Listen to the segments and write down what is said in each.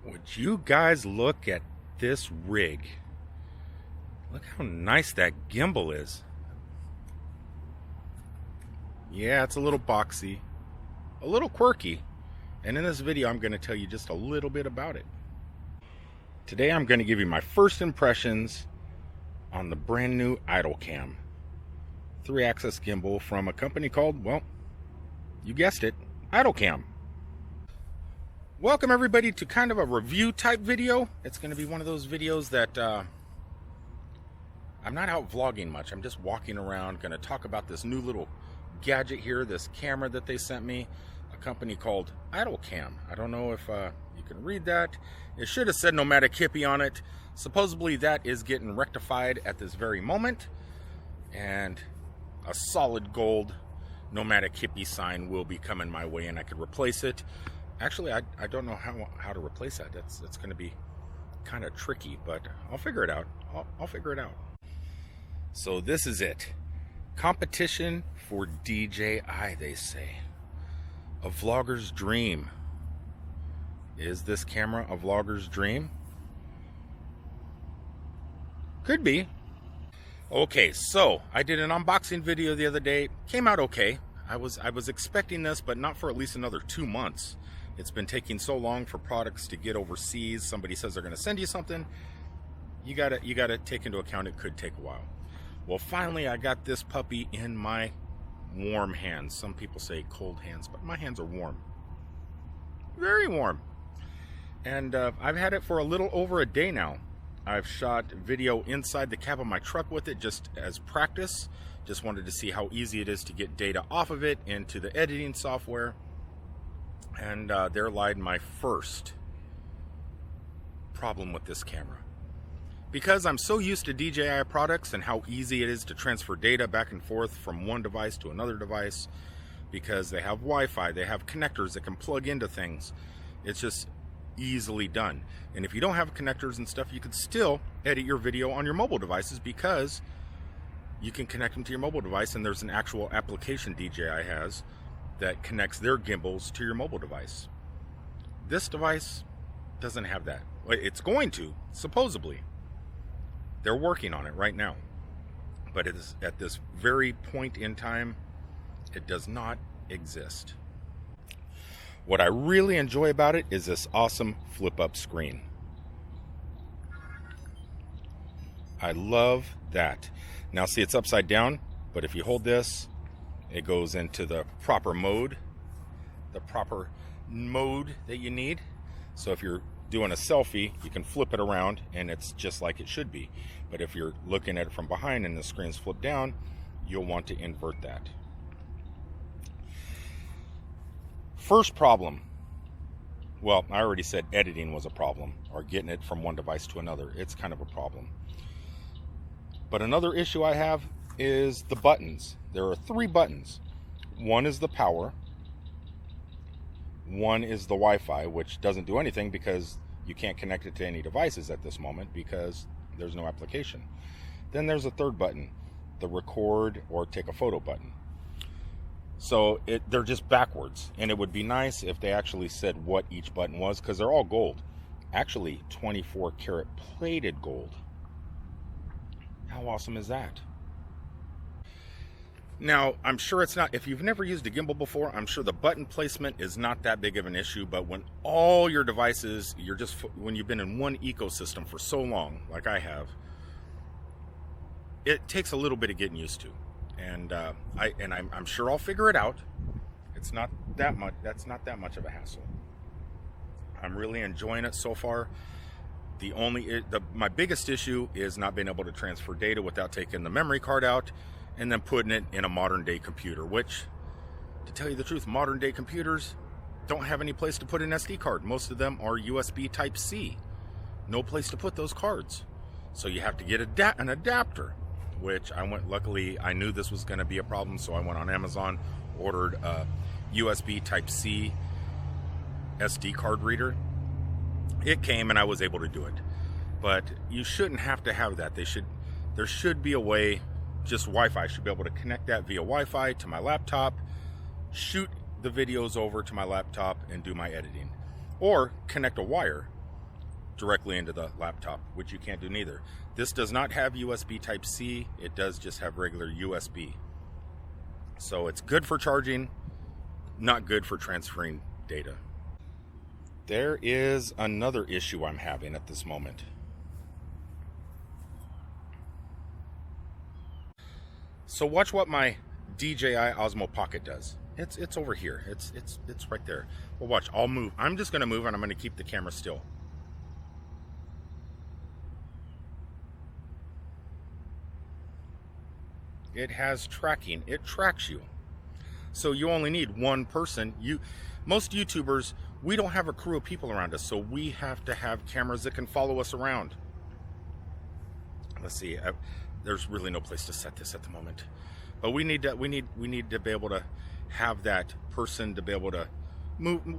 Would you guys look at this rig? Look how nice that gimbal is. Yeah, it's a little boxy, a little quirky, and in this video I'm going to tell you just a little bit about it. Today I'm going to give you my first impressions on the brand new Idolcam 3-axis gimbal from a company called, well, you guessed it, Idolcam. Welcome everybody to kind of a review type video. It's going to be one of those videos that I'm not out vlogging much. I'm just walking around, going to talk about this new little gadget here, this camera that they sent me, a company called Idolcam. I don't know if you can read that. It should have said Nomadic hippie on it. Supposedly that is getting rectified at this very moment, and a solid gold Nomadic hippie sign will be coming my way, and I could replace it. Actually, I don't know how to replace that. That's going to be kind of tricky, but I'll figure it out. I'll figure it out. So this is it. Competition for DJI, they say. A vlogger's dream. Is this camera a vlogger's dream? Could be. Okay, so I did an unboxing video the other day. Came out okay. I was expecting this, but not for at least another 2 months. It's been taking so long for products to get overseas. Somebody says they're going to send you something. You gotta take into account it could take a while. Well, finally I got this puppy in my warm hands. Some people say cold hands, but my hands are warm. Very warm. And I've had it for a little over a day now. I've shot video inside the cab of my truck with it just as practice. Just wanted to see how easy it is to get data off of it into the editing software. And there lied my first problem with this camera. Because I'm so used to DJI products and how easy it is to transfer data back and forth from one device to another device, because they have Wi-Fi, they have connectors that can plug into things. It's just easily done. And if you don't have connectors and stuff, you could still edit your video on your mobile devices, because you can connect them to your mobile device, and there's an actual application DJI has that connects their gimbals to your mobile device. This device doesn't have that. It's going to, supposedly. They're working on it right now. But it is at this very point in time, it does not exist. What I really enjoy about it is this awesome flip-up screen. I love that. Now see, it's upside down, but if you hold this, it goes into the proper mode that you need. So if you're doing a selfie, you can flip it around and it's just like it should be. But if you're looking at it from behind and the screen's flipped down, you'll want to invert that. First problem. Well, I already said editing was a problem, or getting it from one device to another. It's kind of a problem. But another issue I have is the buttons. There are 3 buttons. One is the power. One is the Wi-Fi, which doesn't do anything because you can't connect it to any devices at this moment because there's no application. Then there's a 3rd button, the record or take a photo button. So they're just backwards, and it would be nice if they actually said what each button was, because they're all gold. Actually, 24 karat plated gold. How awesome is that? Now, I'm sure it's not, if you've never used a gimbal before, I'm sure the button placement is not that big of an issue, but when all your devices, when you've been in one ecosystem for so long, like I have, it takes a little bit of getting used to. And I'm sure I'll figure it out. It's not that much, that's not that much of a hassle. I'm really enjoying it so far. My biggest issue is not being able to transfer data without taking the memory card out and then putting it in a modern day computer, which, to tell you the truth, modern day computers don't have any place to put an SD card. Most of them are USB type C. No place to put those cards. So you have to get an adapter, which luckily I knew this was going to be a problem, so I went on Amazon, ordered a USB type C SD card reader. It came and I was able to do it. But you shouldn't have to have that. There should be a way. Just Wi-Fi. I should be able to connect that via Wi-Fi to my laptop, shoot the videos over to my laptop, and do my editing. Or connect a wire directly into the laptop, which you can't do neither. This does not have USB Type-C. It does just have regular USB. So it's good for charging, not good for transferring data. There is another issue I'm having at this moment. So watch what my DJI Osmo Pocket does. It's over here. It's right there. Well, watch. I'll move. I'm just going to move, and I'm going to keep the camera still. It has tracking. It tracks you. So you only need one person. Most YouTubers, we don't have a crew of people around us, so we have to have cameras that can follow us around. Let's see. There's really no place to set this at the moment, but we need to be able to have that person to be able to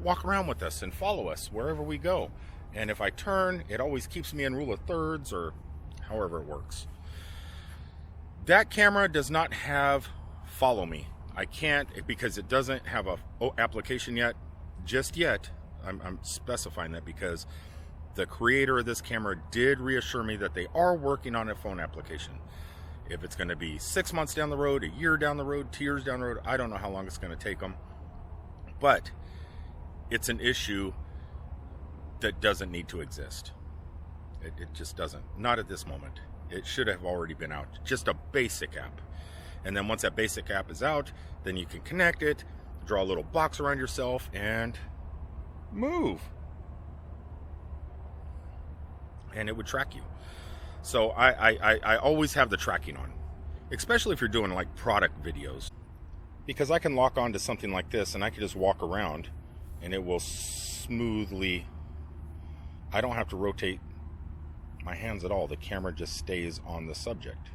walk around with us and follow us wherever we go. And if I turn, it always keeps me in rule of thirds, or however it works. That camera does not have follow me. I can't, because it doesn't have a application yet. Just yet. I'm specifying that because the creator of this camera did reassure me that they are working on a phone application. If it's going to be 6 months down the road, a year down the road, 2 years down the road, I don't know how long it's going to take them. But it's an issue that doesn't need to exist. It just doesn't. Not at this moment. It should have already been out. Just a basic app. And then once that basic app is out, then you can connect it, draw a little box around yourself, and move. And it would track you. So I always have the tracking on, especially if you're doing like product videos, because I can lock on to something like this and I can just walk around and it will smoothly, I don't have to rotate my hands at all. The camera just stays on the subject.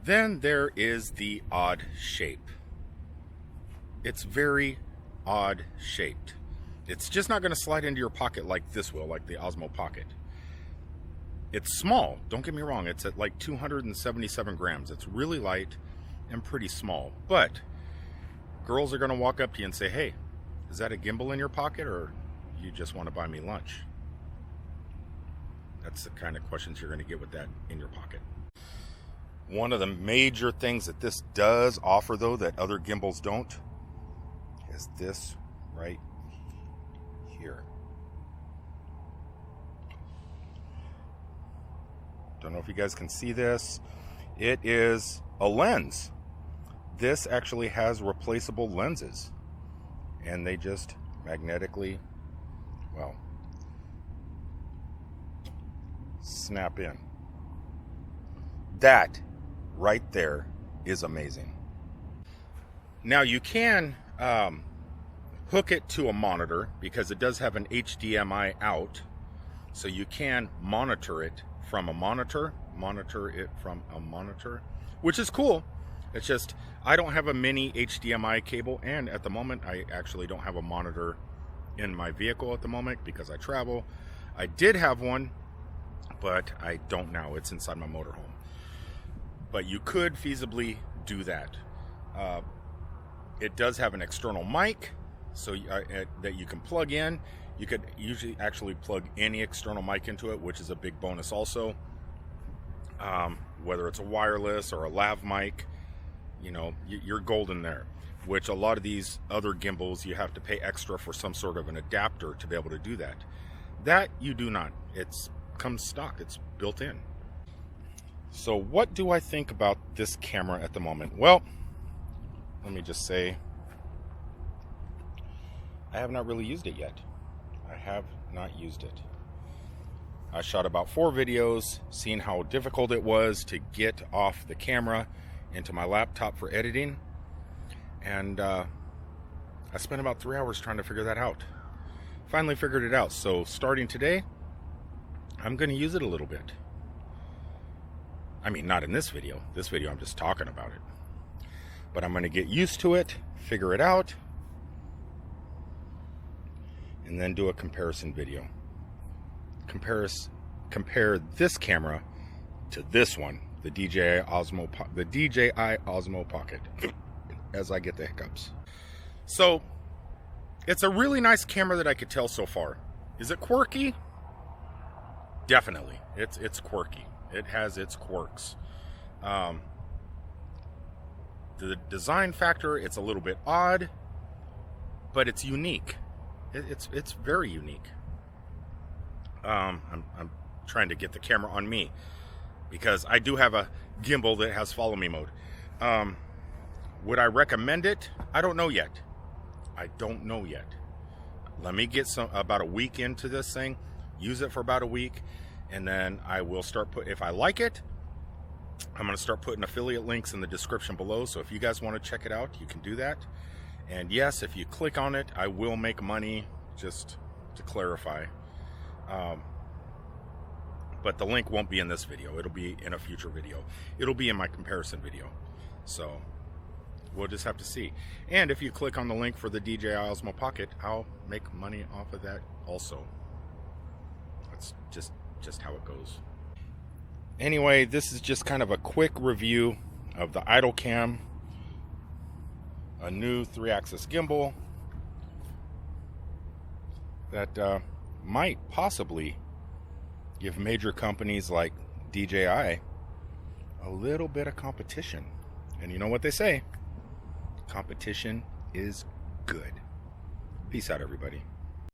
Then there is the odd shape. It's very odd shaped. It's just not going to slide into your pocket like this will, like the Osmo Pocket. It's small, don't get me wrong, it's at like 277 grams. It's really light and pretty small, but girls are going to walk up to you and say, hey, is that a gimbal in your pocket, or you just want to buy me lunch? That's the kind of questions you're going to get with that in your pocket. One of the major things that this does offer, though, that other gimbals don't, is this right here. Don't know if you guys can see this. It is a lens. This actually has replaceable lenses, and they just magnetically, well, snap in. That right there is amazing. Now you can hook it to a monitor, because it does have an HDMI out, so you can monitor it from a monitor, which is cool. It's just I don't have a mini HDMI cable, and at the moment I actually don't have a monitor in my vehicle at the moment because I travel. I did have one, but I don't now. It's inside my motorhome. But you could feasibly do that. It does have an external mic, so that you can plug in. You could usually actually plug any external mic into it, which is a big bonus also. Whether it's a wireless or a lav mic, you know, you're golden there. Which a lot of these other gimbals, you have to pay extra for some sort of an adapter to be able to do that. That you do not. It comes stock. It's built in. So what do I think about this camera at the moment? Well, let me just say, I have not really used it yet. I have not used it. I shot about 4 videos, seeing how difficult it was to get off the camera into my laptop for editing. And I spent about 3 hours trying to figure that out. Finally figured it out. So starting today, I'm going to use it a little bit. I mean, not in this video. This video, I'm just talking about it. But I'm going to get used to it, figure it out, and then do a comparison video. Compare this camera to this one, the DJI Osmo Pocket, as I get the hiccups. So, it's a really nice camera that I could tell so far. Is it quirky? Definitely. It's quirky. It has its quirks. The design factor, it's a little bit odd, but it's unique. It's very unique. I'm trying to get the camera on me because I do have a gimbal that has follow me mode. Would I recommend it? I don't know yet. Let me get about a week into this thing, use it for about a week, and then I will start if I like it, I'm going to start putting affiliate links in the description below. So if you guys want to check it out, you can do that. And yes, if you click on it, I will make money, just to clarify. But the link won't be in this video. It'll be in a future video. It'll be in my comparison video. So we'll just have to see. And if you click on the link for the DJI Osmo Pocket, I'll make money off of that also. That's just how it goes. Anyway, this is just kind of a quick review of the Idolcam, a new 3-axis gimbal that might possibly give major companies like DJI a little bit of competition. And you know what they say? Competition is good. Peace out, everybody.